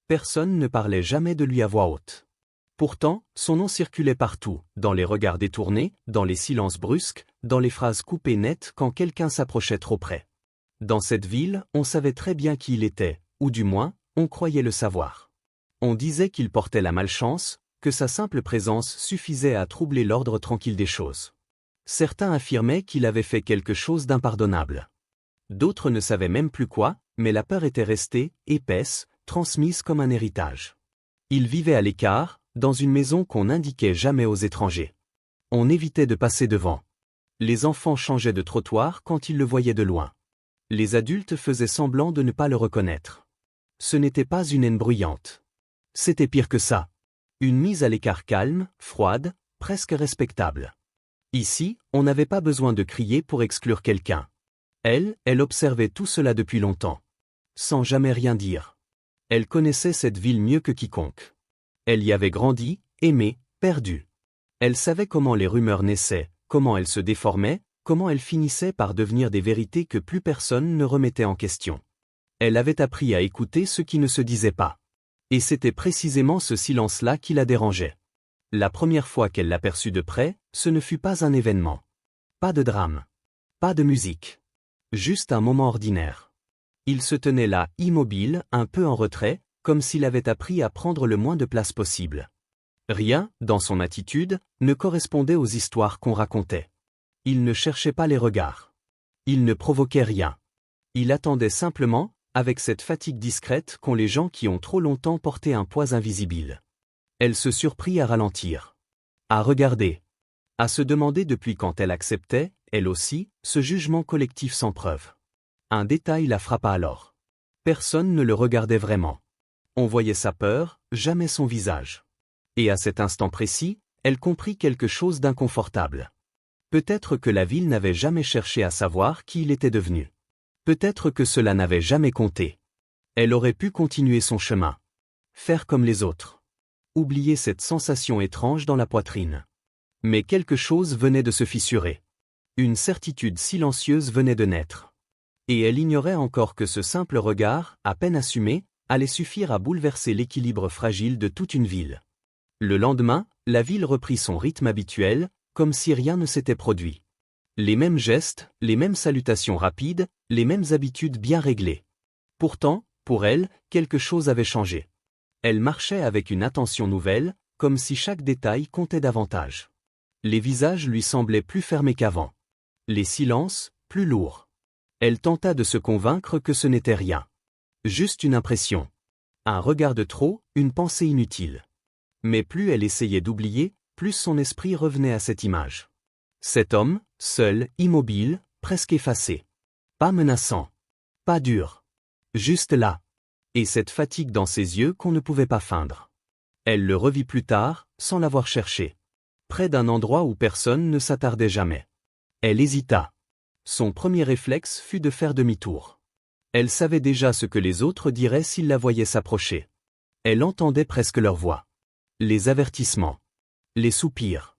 Personne ne parlait jamais de lui à voix haute. Pourtant, son nom circulait partout, dans les regards détournés, dans les silences brusques, dans les phrases coupées nettes quand quelqu'un s'approchait trop près. Dans cette ville, on savait très bien qui il était, ou du moins, on croyait le savoir. On disait qu'il portait la malchance, que sa simple présence suffisait à troubler l'ordre tranquille des choses. Certains affirmaient qu'il avait fait quelque chose d'impardonnable. D'autres ne savaient même plus quoi, mais la peur était restée, épaisse, transmise comme un héritage. Il vivait à l'écart, dans une maison qu'on n'indiquait jamais aux étrangers. On évitait de passer devant. Les enfants changeaient de trottoir quand ils le voyaient de loin. Les adultes faisaient semblant de ne pas le reconnaître. Ce n'était pas une haine bruyante. C'était pire que ça. Une mise à l'écart calme, froide, presque respectable. Ici, on n'avait pas besoin de crier pour exclure quelqu'un. Elle observait tout cela depuis longtemps. Sans jamais rien dire. Elle connaissait cette ville mieux que quiconque. Elle y avait grandi, aimé, perdu. Elle savait comment les rumeurs naissaient, comment elles se déformaient, comment elles finissaient par devenir des vérités que plus personne ne remettait en question. Elle avait appris à écouter ce qui ne se disait pas. Et c'était précisément ce silence-là qui la dérangeait. La première fois qu'elle l'aperçut de près, ce ne fut pas un événement. Pas de drame. Pas de musique. Juste un moment ordinaire. Il se tenait là, immobile, un peu en retrait, comme s'il avait appris à prendre le moins de place possible. Rien, dans son attitude, ne correspondait aux histoires qu'on racontait. Il ne cherchait pas les regards. Il ne provoquait rien. Il attendait simplement, avec cette fatigue discrète qu'ont les gens qui ont trop longtemps porté un poids invisible. Elle se surprit à ralentir. À regarder. À se demander depuis quand elle acceptait, elle aussi, ce jugement collectif sans preuve. Un détail la frappa alors. Personne ne le regardait vraiment. On voyait sa peur, jamais son visage. Et à cet instant précis, elle comprit quelque chose d'inconfortable. Peut-être que la ville n'avait jamais cherché à savoir qui il était devenu. Peut-être que cela n'avait jamais compté. Elle aurait pu continuer son chemin. Faire comme les autres. Oublier cette sensation étrange dans la poitrine. Mais quelque chose venait de se fissurer. Une certitude silencieuse venait de naître. Et elle ignorait encore que ce simple regard, à peine assumé, allait suffire à bouleverser l'équilibre fragile de toute une ville. Le lendemain, la ville reprit son rythme habituel, comme si rien ne s'était produit. Les mêmes gestes, les mêmes salutations rapides, les mêmes habitudes bien réglées. Pourtant, pour elle, quelque chose avait changé. Elle marchait avec une attention nouvelle, comme si chaque détail comptait davantage. Les visages lui semblaient plus fermés qu'avant. Les silences, plus lourds. Elle tenta de se convaincre que ce n'était rien. Juste une impression. Un regard de trop, une pensée inutile. Mais plus elle essayait d'oublier, plus son esprit revenait à cette image. Cet homme, seul, immobile, presque effacé. Pas menaçant. Pas dur. Juste là. Et cette fatigue dans ses yeux qu'on ne pouvait pas feindre. Elle le revit plus tard, sans l'avoir cherché. Près d'un endroit où personne ne s'attardait jamais. Elle hésita. Son premier réflexe fut de faire demi-tour. Elle savait déjà ce que les autres diraient s'ils la voyaient s'approcher. Elle entendait presque leur voix. Les avertissements. Les soupirs.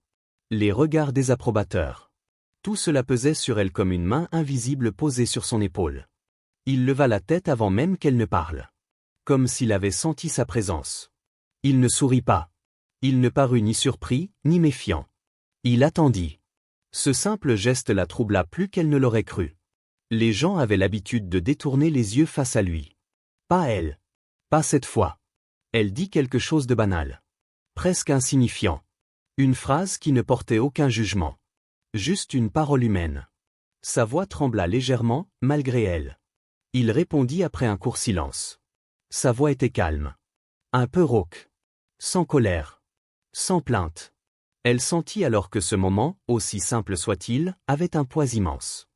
Les regards désapprobateurs. Tout cela pesait sur elle comme une main invisible posée sur son épaule. Il leva la tête avant même qu'elle ne parle. Comme s'il avait senti sa présence. Il ne sourit pas. Il ne parut ni surpris, ni méfiant. Il attendit. Ce simple geste la troubla plus qu'elle ne l'aurait cru. Les gens avaient l'habitude de détourner les yeux face à lui. Pas elle. Pas cette fois. Elle dit quelque chose de banal. Presque insignifiant. Une phrase qui ne portait aucun jugement. Juste une parole humaine. Sa voix trembla légèrement, malgré elle. Il répondit après un court silence. Sa voix était calme. Un peu rauque. Sans colère. Sans plainte. Elle sentit alors que ce moment, aussi simple soit-il, avait un poids immense.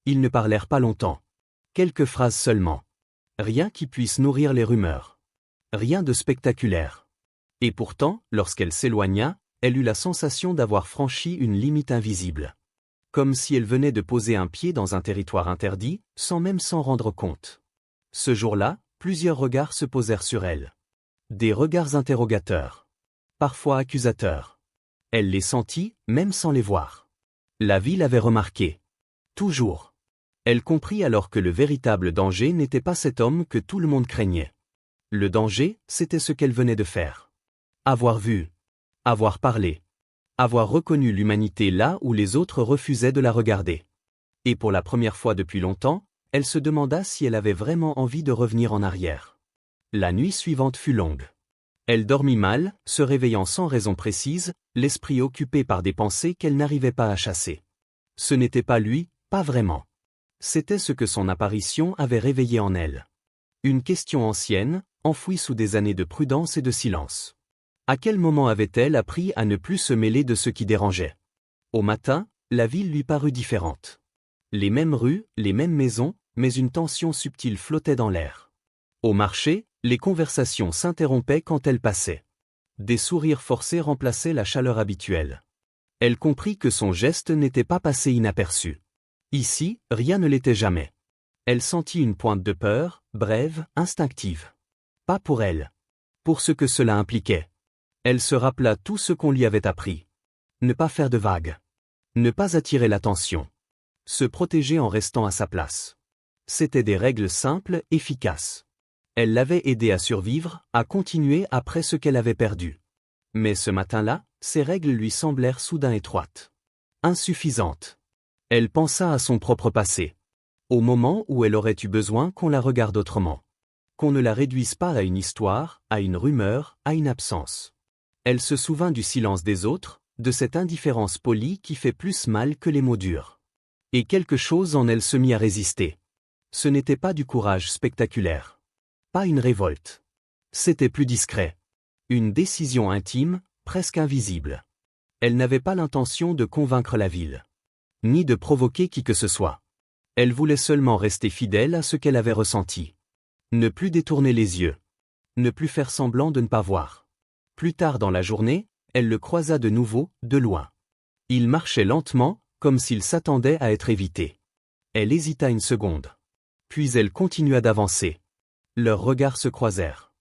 Ils ne parlèrent pas longtemps. Quelques phrases seulement. Rien qui puisse nourrir les rumeurs. Rien de spectaculaire. Et pourtant, lorsqu'elle s'éloigna, elle eut la sensation d'avoir franchi une limite invisible. Comme si elle venait de poser un pied dans un territoire interdit, sans même s'en rendre compte. Ce jour-là, plusieurs regards se posèrent sur elle. Des regards interrogateurs. Parfois accusateurs. Elle les sentit, même sans les voir. La ville avait remarqué. Toujours. Elle comprit alors que le véritable danger n'était pas cet homme que tout le monde craignait. Le danger, c'était ce qu'elle venait de faire. Avoir vu. Avoir parlé. Avoir reconnu l'humanité là où les autres refusaient de la regarder. Et pour la première fois depuis longtemps, elle se demanda si elle avait vraiment envie de revenir en arrière. La nuit suivante fut longue. Elle dormit mal, se réveillant sans raison précise, l'esprit occupé par des pensées qu'elle n'arrivait pas à chasser. Ce n'était pas lui, pas vraiment. C'était ce que son apparition avait réveillé en elle. Une question ancienne, enfouie sous des années de prudence et de silence. À quel moment avait-elle appris à ne plus se mêler de ce qui dérangeait? Au matin, la ville lui parut différente. Les mêmes rues, les mêmes maisons, mais une tension subtile flottait dans l'air. Au marché, les conversations s'interrompaient quand elle passait. Des sourires forcés remplaçaient la chaleur habituelle. Elle comprit que son geste n'était pas passé inaperçu. Ici, rien ne l'était jamais. Elle sentit une pointe de peur, brève, instinctive. Pas pour elle. Pour ce que cela impliquait. Elle se rappela tout ce qu'on lui avait appris. Ne pas faire de vagues. Ne pas attirer l'attention. Se protéger en restant à sa place. C'étaient des règles simples, efficaces. Elle l'avait aidé à survivre, à continuer après ce qu'elle avait perdu. Mais ce matin-là, ces règles lui semblèrent soudain étroites. Insuffisantes. Elle pensa à son propre passé. Au moment où elle aurait eu besoin qu'on la regarde autrement. Qu'on ne la réduise pas à une histoire, à une rumeur, à une absence. Elle se souvint du silence des autres, de cette indifférence polie qui fait plus mal que les mots durs. Et quelque chose en elle se mit à résister. Ce n'était pas du courage spectaculaire. Pas une révolte. C'était plus discret. Une décision intime, presque invisible. Elle n'avait pas l'intention de convaincre la ville. Ni de provoquer qui que ce soit. Elle voulait seulement rester fidèle à ce qu'elle avait ressenti. Ne plus détourner les yeux. Ne plus faire semblant de ne pas voir. Plus tard dans la journée, elle le croisa de nouveau, de loin. Il marchait lentement, comme s'il s'attendait à être évité. Elle hésita une seconde. Puis elle continua d'avancer. Leurs regards se croisèrent.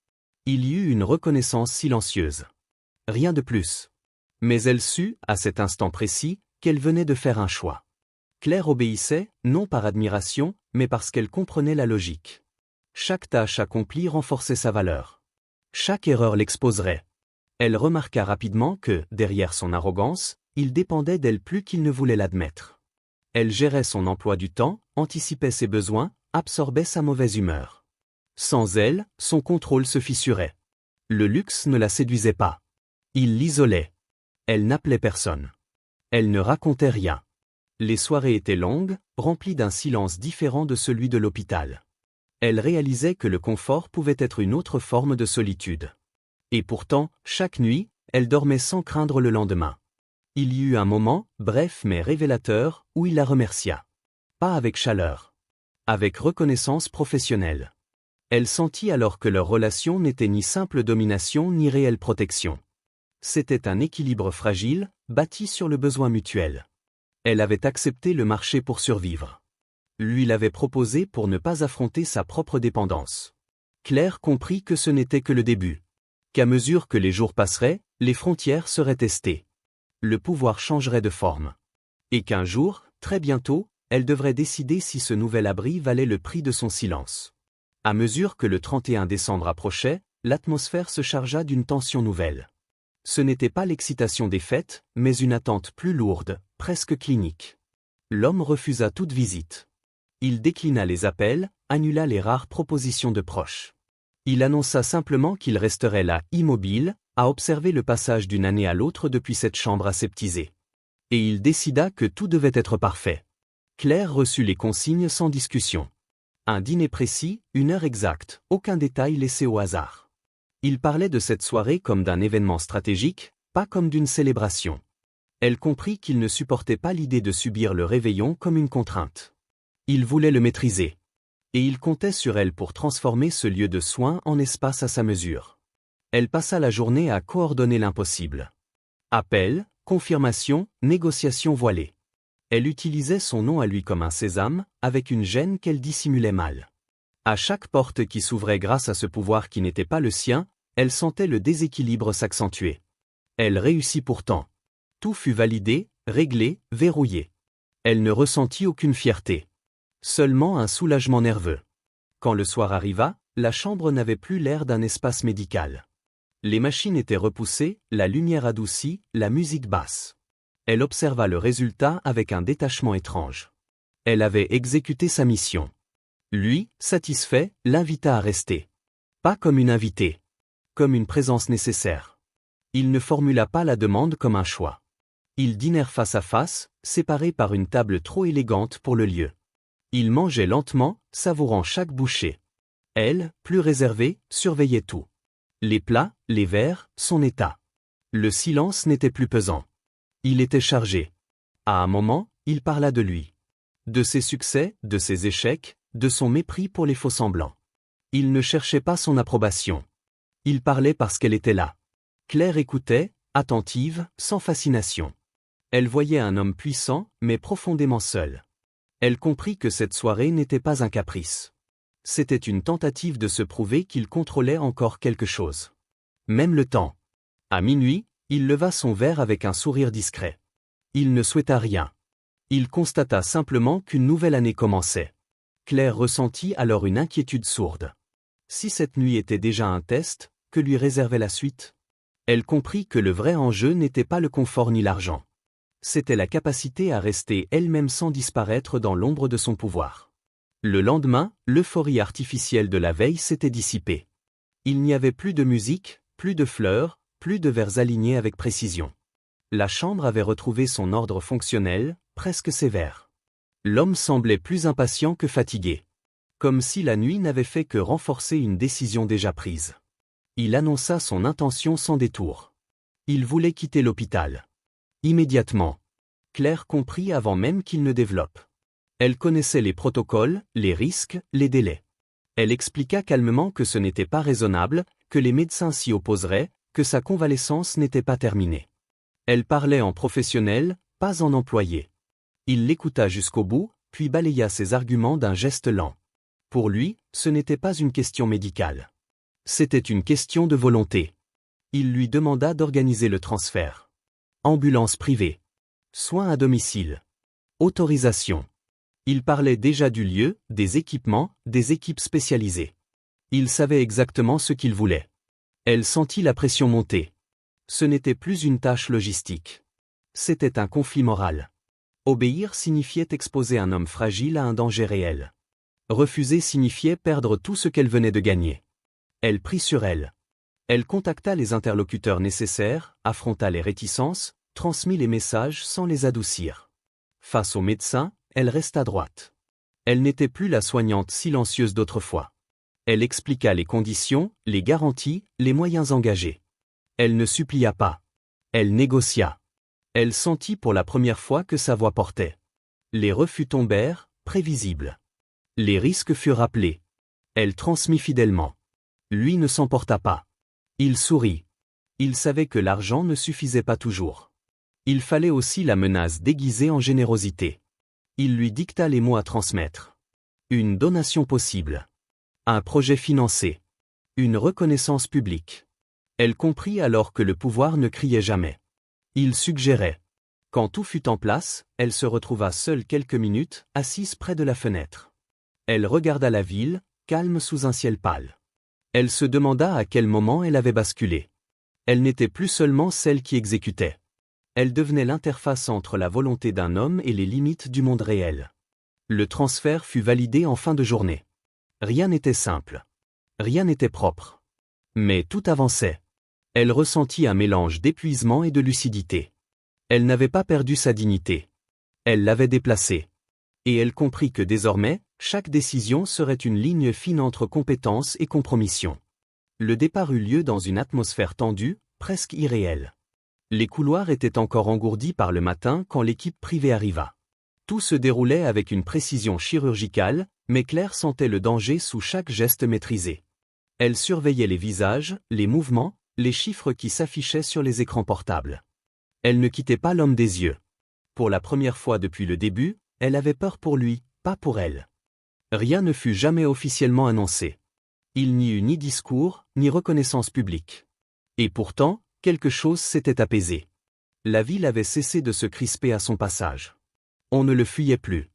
Il y eut une reconnaissance silencieuse. Rien de plus. Mais elle sut, à cet instant précis, qu'elle venait de faire un choix. Claire obéissait, non par admiration, mais parce qu'elle comprenait la logique. Chaque tâche accomplie renforçait sa valeur. Chaque erreur l'exposerait. Elle remarqua rapidement que, derrière son arrogance, il dépendait d'elle plus qu'il ne voulait l'admettre. Elle gérait son emploi du temps, anticipait ses besoins, absorbait sa mauvaise humeur. Sans elle, son contrôle se fissurait. Le luxe ne la séduisait pas. Il l'isolait. Elle n'appelait personne. Elle ne racontait rien. Les soirées étaient longues, remplies d'un silence différent de celui de l'hôpital. Elle réalisait que le confort pouvait être une autre forme de solitude. Et pourtant, chaque nuit, elle dormait sans craindre le lendemain. Il y eut un moment, bref mais révélateur, où il la remercia. Pas avec chaleur. Avec reconnaissance professionnelle. Elle sentit alors que leur relation n'était ni simple domination ni réelle protection. C'était un équilibre fragile, bâti sur le besoin mutuel. Elle avait accepté le marché pour survivre. Lui l'avait proposé pour ne pas affronter sa propre dépendance. Claire comprit que ce n'était que le début. Qu'à mesure que les jours passeraient, les frontières seraient testées. Le pouvoir changerait de forme. Et qu'un jour, très bientôt, elle devrait décider si ce nouvel abri valait le prix de son silence. À mesure que le 31 décembre approchait, l'atmosphère se chargea d'une tension nouvelle. Ce n'était pas l'excitation des fêtes, mais une attente plus lourde, presque clinique. L'homme refusa toute visite. Il déclina les appels, annula les rares propositions de proches. Il annonça simplement qu'il resterait là, immobile, à observer le passage d'une année à l'autre depuis cette chambre aseptisée. Et il décida que tout devait être parfait. Claire reçut les consignes sans discussion. Un dîner précis, une heure exacte, aucun détail laissé au hasard. Il parlait de cette soirée comme d'un événement stratégique, pas comme d'une célébration. Elle comprit qu'il ne supportait pas l'idée de subir le réveillon comme une contrainte. Il voulait le maîtriser. Et il comptait sur elle pour transformer ce lieu de soins en espace à sa mesure. Elle passa la journée à coordonner l'impossible. Appels, confirmations, négociations voilées. Elle utilisait son nom à lui comme un sésame, avec une gêne qu'elle dissimulait mal. À chaque porte qui s'ouvrait grâce à ce pouvoir qui n'était pas le sien, elle sentait le déséquilibre s'accentuer. Elle réussit pourtant. Tout fut validé, réglé, verrouillé. Elle ne ressentit aucune fierté. Seulement un soulagement nerveux. Quand le soir arriva, la chambre n'avait plus l'air d'un espace médical. Les machines étaient repoussées, la lumière adoucie, la musique basse. Elle observa le résultat avec un détachement étrange. Elle avait exécuté sa mission. Lui, satisfait, l'invita à rester. Pas comme une invitée. Comme une présence nécessaire. Il ne formula pas la demande comme un choix. Ils dînèrent face à face, séparés par une table trop élégante pour le lieu. Ils mangeaient lentement, savourant chaque bouchée. Elle, plus réservée, surveillait tout. Les plats, les verres, son état. Le silence n'était plus pesant. Il était chargé. À un moment, il parla de lui. De ses succès, de ses échecs, de son mépris pour les faux-semblants. Il ne cherchait pas son approbation. Il parlait parce qu'elle était là. Claire écoutait, attentive, sans fascination. Elle voyait un homme puissant, mais profondément seul. Elle comprit que cette soirée n'était pas un caprice. C'était une tentative de se prouver qu'il contrôlait encore quelque chose. Même le temps. À minuit, il leva son verre avec un sourire discret. Il ne souhaita rien. Il constata simplement qu'une nouvelle année commençait. Claire ressentit alors une inquiétude sourde. Si cette nuit était déjà un test, que lui réservait la suite? Elle comprit que le vrai enjeu n'était pas le confort ni l'argent. C'était la capacité à rester elle-même sans disparaître dans l'ombre de son pouvoir. Le lendemain, l'euphorie artificielle de la veille s'était dissipée. Il n'y avait plus de musique, plus de fleurs, plus de verres alignés avec précision. La chambre avait retrouvé son ordre fonctionnel, presque sévère. L'homme semblait plus impatient que fatigué. Comme si la nuit n'avait fait que renforcer une décision déjà prise. Il annonça son intention sans détour. Il voulait quitter l'hôpital. Immédiatement. Claire comprit avant même qu'il ne développe. Elle connaissait les protocoles, les risques, les délais. Elle expliqua calmement que ce n'était pas raisonnable, que les médecins s'y opposeraient, que sa convalescence n'était pas terminée. Elle parlait en professionnel, pas en employé. Il l'écouta jusqu'au bout, puis balaya ses arguments d'un geste lent. Pour lui, ce n'était pas une question médicale. C'était une question de volonté. Il lui demanda d'organiser le transfert. Ambulance privée. Soins à domicile. Autorisation. Il parlait déjà du lieu, des équipements, des équipes spécialisées. Il savait exactement ce qu'il voulait. Elle sentit la pression monter. Ce n'était plus une tâche logistique. C'était un conflit moral. Obéir signifiait exposer un homme fragile à un danger réel. Refuser signifiait perdre tout ce qu'elle venait de gagner. Elle prit sur elle. Elle contacta les interlocuteurs nécessaires, affronta les réticences, transmit les messages sans les adoucir. Face au médecin, elle resta droite. Elle n'était plus la soignante silencieuse d'autrefois. Elle expliqua les conditions, les garanties, les moyens engagés. Elle ne supplia pas. Elle négocia. Elle sentit pour la première fois que sa voix portait. Les refus tombèrent, prévisibles. Les risques furent rappelés. Elle transmit fidèlement. Lui ne s'emporta pas. Il sourit. Il savait que l'argent ne suffisait pas toujours. Il fallait aussi la menace déguisée en générosité. Il lui dicta les mots à transmettre. Une donation possible. Un projet financé. Une reconnaissance publique. Elle comprit alors que le pouvoir ne criait jamais. Il suggérait. Quand tout fut en place, elle se retrouva seule quelques minutes, assise près de la fenêtre. Elle regarda la ville, calme sous un ciel pâle. Elle se demanda à quel moment elle avait basculé. Elle n'était plus seulement celle qui exécutait. Elle devenait l'interface entre la volonté d'un homme et les limites du monde réel. Le transfert fut validé en fin de journée. Rien n'était simple. Rien n'était propre. Mais tout avançait. Elle ressentit un mélange d'épuisement et de lucidité. Elle n'avait pas perdu sa dignité. Elle l'avait déplacée. Et elle comprit que désormais, chaque décision serait une ligne fine entre compétence et compromission. Le départ eut lieu dans une atmosphère tendue, presque irréelle. Les couloirs étaient encore engourdis par le matin quand l'équipe privée arriva. Tout se déroulait avec une précision chirurgicale, mais Claire sentait le danger sous chaque geste maîtrisé. Elle surveillait les visages, les mouvements, les chiffres qui s'affichaient sur les écrans portables. Elle ne quittait pas l'homme des yeux. Pour la première fois depuis le début, elle avait peur pour lui, pas pour elle. Rien ne fut jamais officiellement annoncé. Il n'y eut ni discours, ni reconnaissance publique. Et pourtant, quelque chose s'était apaisé. La ville avait cessé de se crisper à son passage. On ne le fuyait plus.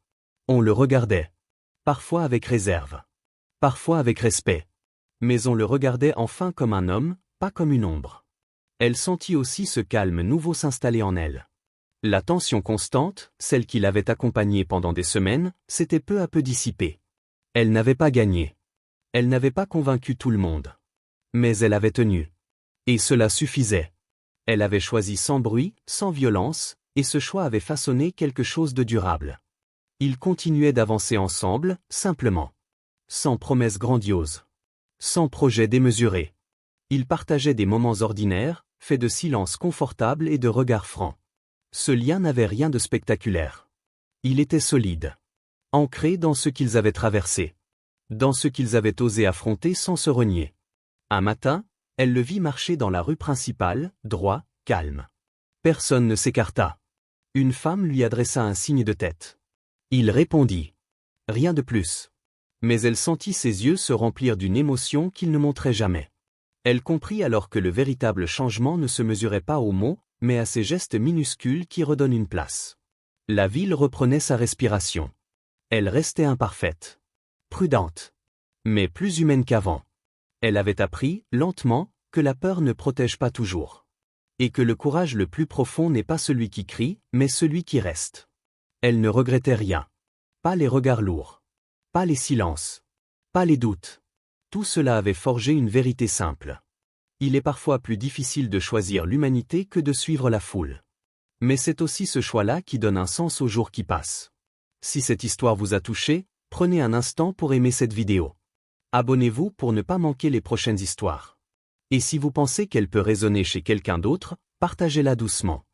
On le regardait. Parfois avec réserve. Parfois avec respect. Mais on le regardait enfin comme un homme, pas comme une ombre. Elle sentit aussi ce calme nouveau s'installer en elle. La tension constante, celle qui l'avait accompagnée pendant des semaines, s'était peu à peu dissipée. Elle n'avait pas gagné. Elle n'avait pas convaincu tout le monde. Mais elle avait tenu. Et cela suffisait. Elle avait choisi sans bruit, sans violence, et ce choix avait façonné quelque chose de durable. Ils continuaient d'avancer ensemble, simplement. Sans promesses grandioses. Sans projet démesuré. Ils partageaient des moments ordinaires, faits de silence confortable et de regards francs. Ce lien n'avait rien de spectaculaire. Il était solide. Ancré dans ce qu'ils avaient traversé. Dans ce qu'ils avaient osé affronter sans se renier. Un matin, elle le vit marcher dans la rue principale, droit, calme. Personne ne s'écarta. Une femme lui adressa un signe de tête. Il répondit. Rien de plus. Mais elle sentit ses yeux se remplir d'une émotion qu'il ne montrait jamais. Elle comprit alors que le véritable changement ne se mesurait pas aux mots, mais à ces gestes minuscules qui redonnent une place. La ville reprenait sa respiration. Elle restait imparfaite. Prudente. Mais plus humaine qu'avant. Elle avait appris, lentement, que la peur ne protège pas toujours. Et que le courage le plus profond n'est pas celui qui crie, mais celui qui reste. Elle ne regrettait rien. Pas les regards lourds. Pas les silences. Pas les doutes. Tout cela avait forgé une vérité simple. Il est parfois plus difficile de choisir l'humanité que de suivre la foule. Mais c'est aussi ce choix-là qui donne un sens aux jours qui passent. Si cette histoire vous a touché, prenez un instant pour aimer cette vidéo. Abonnez-vous pour ne pas manquer les prochaines histoires. Et si vous pensez qu'elle peut résonner chez quelqu'un d'autre, partagez-la doucement.